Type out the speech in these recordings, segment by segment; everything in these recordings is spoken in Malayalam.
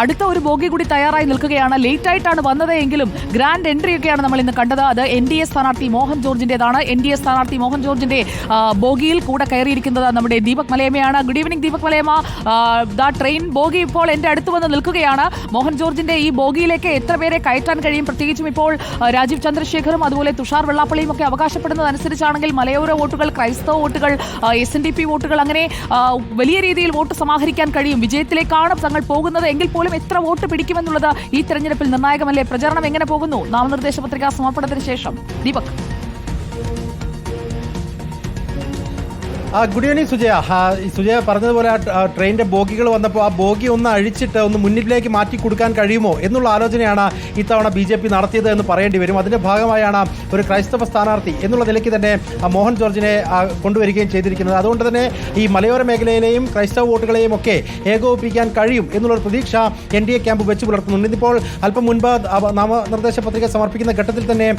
അടുത്ത ഒരു ബോഗി കൂടി തയ്യാറായി നിൽക്കുകയാണ്. ലേറ്റ് ആയിട്ടാണ് വന്നത് എങ്കിലും ഗ്രാൻഡ് എൻട്രി ഒക്കെയാണ് നമ്മൾ ഇന്ന് കണ്ടത്. അത് NDA സ്ഥാനാർത്ഥി മോഹൻ ജോർജിന്റേതാണ്. NDA സ്ഥാനാർത്ഥി മോഹൻ ജോർജിന്റെ ബോഗിയിൽ കൂടെ കയറിയിരിക്കുന്നത് നമ്മുടെ ദീപക് മലയമ്മയാണ്. Good evening Deepak Malayamma. Train bogie ഇപ്പോൾ എന്റെ അടുത്ത് വന്ന് നിൽക്കുകയാണ്. മോഹൻ ജോർജിന്റെ ഈ ബോഗിയിലേക്ക് എത്ര പേരെ കയറ്റാൻ കഴിയും? പ്രത്യേകിച്ചും ഇപ്പോൾ രാജീവ് ചന്ദ്രശേഖറും അതുപോലെ തുഷാർ വെള്ളാപ്പള്ളിയും ഒക്കെ അവകാശപ്പെടുന്നതനുസരിച്ചാണെങ്കിൽ മലയോര വോട്ടുകൾ, ക്രൈസ്തവ വോട്ടുകൾ, SNDP വോട്ടുകൾ, അങ്ങനെ വലിയ രീതിയിൽ വോട്ട് സമാഹരിക്കാൻ കഴിയും. വിജയത്തിലേക്കാണ് തങ്ങൾ പോകുന്നത് എങ്കിൽ പോലും എത്ര വോട്ട് പിടിക്കുമെന്നുള്ളത് ഈ തെരഞ്ഞെടുപ്പിൽ നിർണായകമല്ലേ? പ്രചാരണം എങ്ങനെ പോകുന്നു നാമനിർദ്ദേശ പത്രികാ സമർപ്പണത്തിന് ശേഷം? ദീപക്. ഗുഡ് ഈവനിങ് സുജയ പറഞ്ഞതുപോലെ ട്രെയിനിന്റെ ബോഗികൾ വന്നപ്പോൾ ആ ബോഗി ഒന്ന് അഴിച്ചിട്ട് ഒന്ന് മുന്നിലേക്ക് മാറ്റി കൊടുക്കാൻ കഴിയുമോ എന്നുള്ള ആലോചനയാണ് ഇത്തവണ BJP നടത്തിയത് എന്ന് പറയേണ്ടി വരും. അതിന്റെ ഭാഗമായാണ് ഒരു ക്രൈസ്തവ സ്ഥാനാർത്ഥി എന്നുള്ള നിലയ്ക്ക് തന്നെ മോഹൻ ജോർജിനെ കൊണ്ടുവരികയും ചെയ്തിരിക്കുന്നത്. അതുകൊണ്ട് തന്നെ ഈ മലയോര മേഖലയിലെയും ക്രൈസ്തവ വോട്ടുകളെയും ഒക്കെ ഏകോപിപ്പിക്കാൻ കഴിയും എന്നുള്ളൊരു പ്രതീക്ഷ NDA ക്യാമ്പ് വെച്ച് പുലർത്തുന്നുണ്ട്. ഇന്നിപ്പോൾ അല്പം മുൻപ് നാമനിർദ്ദേശ പത്രിക സമർപ്പിക്കുന്ന ഘട്ടത്തിൽ തന്നെ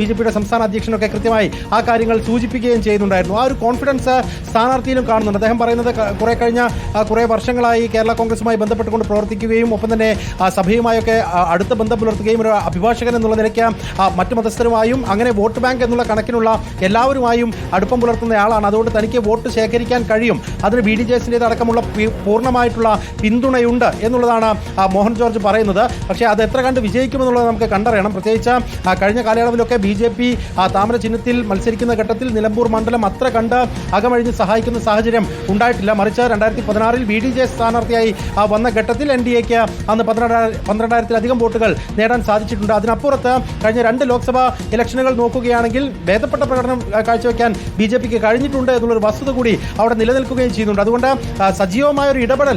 BJPയുടെ സംസ്ഥാന അധ്യക്ഷനൊക്കെ കൃത്യമായി ആ കാര്യങ്ങൾ സൂചിപ്പിക്കുകയും ചെയ്യുന്നുണ്ടായിരുന്നു. ആ ഒരു കോൺഫിഡൻസ് സ്ഥാനാർത്ഥിയിലും കാണുന്നുണ്ട്. അദ്ദേഹം പറയുന്നത് കുറേ വർഷങ്ങളായി കേരള കോൺഗ്രസുമായി ബന്ധപ്പെട്ടുകൊണ്ട് പ്രവർത്തിക്കുകയും ഒപ്പം തന്നെ സഭയുമായൊക്കെ അടുത്ത ബന്ധം പുലർത്തുകയും ഒരു അഭിഭാഷകൻ എന്നുള്ള നിലയ്ക്ക് മറ്റു മതസ്ഥരുമായും അങ്ങനെ വോട്ട് ബാങ്ക് എന്നുള്ള കണക്കിനുള്ള എല്ലാവരുമായും അടുപ്പം പുലർത്തുന്നയാളാണ്. അതുകൊണ്ട് തനിക്ക് വോട്ട് ശേഖരിക്കാൻ കഴിയും, അതിന് BDJസിൻ്റേത് അടക്കമുള്ള പൂർണ്ണമായിട്ടുള്ള പിന്തുണയുണ്ട് എന്നുള്ളതാണ് മോഹൻ ജോർജ് പറയുന്നത്. പക്ഷേ അത് എത്ര കണ്ട് വിജയിക്കുമെന്നുള്ളത് നമുക്ക് കണ്ടറിയണം. പ്രത്യേകിച്ച് കഴിഞ്ഞ കാലയളവിലൊക്കെ BJP താമര ചിഹ്നത്തിൽ മത്സരിക്കുന്ന ഘട്ടത്തിൽ നിലമ്പൂർ മണ്ഡലം അത്ര കണ്ട് അകമഴിഞ്ഞ് സഹായിക്കുന്ന സാഹചര്യം ഉണ്ടായിട്ടില്ല. മറിച്ച് 2016 BDJ സ്ഥാനാർത്ഥിയായി വന്ന ഘട്ടത്തിൽ NDAക്ക് അന്ന് 12,000-ലധികം വോട്ടുകൾ നേടാൻ സാധിച്ചിട്ടുണ്ട്. അതിനപ്പുറത്ത് കഴിഞ്ഞ 2 ലോക്സഭാ ഇലക്ഷനുകൾ നോക്കുകയാണെങ്കിൽ ഭേദപ്പെട്ട പ്രകടനം കാഴ്ചവെക്കാൻ BJPക്ക് കഴിഞ്ഞിട്ടുണ്ട് എന്നുള്ളൊരു വസ്തുത കൂടി അവിടെ നിലനിൽക്കുകയും ചെയ്യുന്നുണ്ട്. അതുകൊണ്ട് സജീവമായ ഒരു ഇടപെടൽ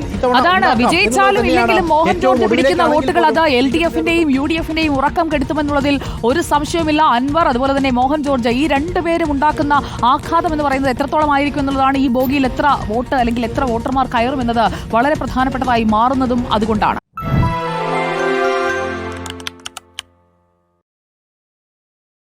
വിജയിച്ചാലും ഇല്ലെങ്കിലും മോഹൻ ജോർജ് പിടിക്കുന്ന വോട്ടുകൾ അത് LDFന്റെയും UDFന്റെയും ഉറക്കം കെടുത്തുമെന്നുള്ളതിൽ ഒരു സംശയമില്ല. അൻവർ അതുപോലെ തന്നെ മോഹൻ ജോർജ് ഈ രണ്ടുപേരും ഉണ്ടാക്കുന്ന ആഘാതം എന്ന് പറയുന്നത് എത്രത്തോളം ആയിരിക്കും എന്നുള്ളതാണ്. ഈ ബോഗിയിൽ എത്ര വോട്ട് അല്ലെങ്കിൽ എത്ര വോട്ടർമാർ കയറുമെന്നത് വളരെ പ്രധാനപ്പെട്ടതായി മാറുന്നതും അതുകൊണ്ടാണ്.